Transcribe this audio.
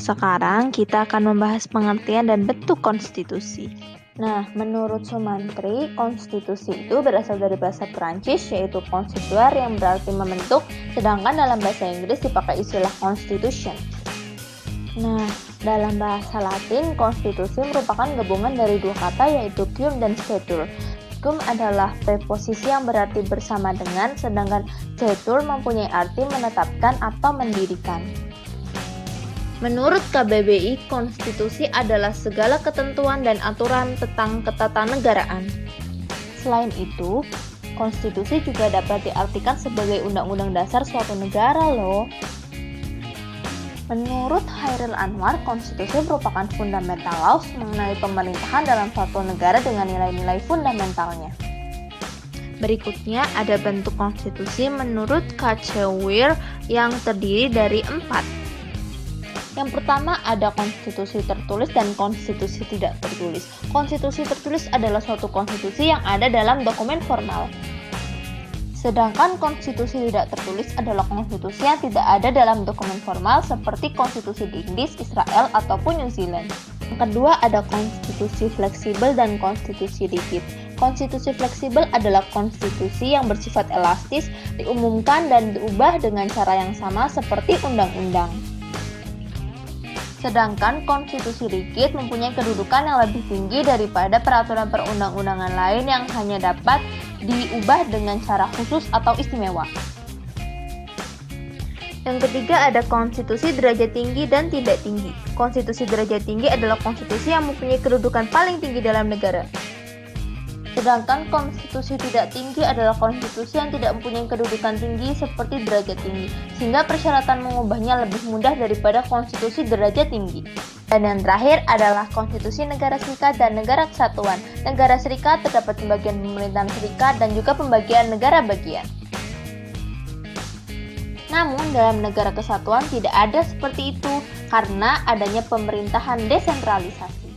sekarang kita akan membahas pengertian dan bentuk konstitusi. Nah, menurut Sumantri, konstitusi itu berasal dari bahasa Perancis, yaitu constituer yang berarti membentuk, sedangkan dalam bahasa Inggris dipakai istilah constitution. Nah, dalam bahasa Latin, konstitusi merupakan gabungan dari dua kata, yaitu cum dan cetur. Cum adalah preposisi yang berarti bersama dengan, sedangkan cetur mempunyai arti menetapkan atau mendirikan. Menurut KBBI, konstitusi adalah segala ketentuan dan aturan tentang ketatanegaraan. Selain itu, konstitusi juga dapat diartikan sebagai undang-undang dasar suatu negara loh. Menurut Hairil Anwar, konstitusi merupakan fundamental laws mengenai pemerintahan dalam suatu negara dengan nilai-nilai fundamentalnya. Berikutnya ada bentuk konstitusi menurut K.C. Weir yang terdiri dari 4. Yang pertama ada konstitusi tertulis dan konstitusi tidak tertulis. Konstitusi tertulis adalah suatu konstitusi yang ada dalam dokumen formal. Sedangkan konstitusi tidak tertulis adalah konstitusi yang tidak ada dalam dokumen formal seperti konstitusi di Inggris, Israel, ataupun New Zealand. Yang kedua ada konstitusi fleksibel dan konstitusi rigid. Konstitusi fleksibel adalah konstitusi yang bersifat elastis, diumumkan dan diubah dengan cara yang sama seperti undang-undang. Sedangkan konstitusi rigid mempunyai kedudukan yang lebih tinggi daripada peraturan perundang-undangan lain yang hanya dapat diubah dengan cara khusus atau istimewa. Yang ketiga ada konstitusi derajat tinggi dan tidak tinggi. Konstitusi derajat tinggi adalah konstitusi yang mempunyai kedudukan paling tinggi dalam negara. Sedangkan konstitusi tidak tinggi adalah konstitusi yang tidak mempunyai kedudukan tinggi seperti derajat tinggi, sehingga persyaratan mengubahnya lebih mudah daripada konstitusi derajat tinggi. Dan yang terakhir adalah konstitusi negara serikat dan negara kesatuan. Negara serikat terdapat pembagian pemerintahan serikat dan juga pembagian negara bagian. Namun dalam negara kesatuan tidak ada seperti itu karena adanya pemerintahan desentralisasi.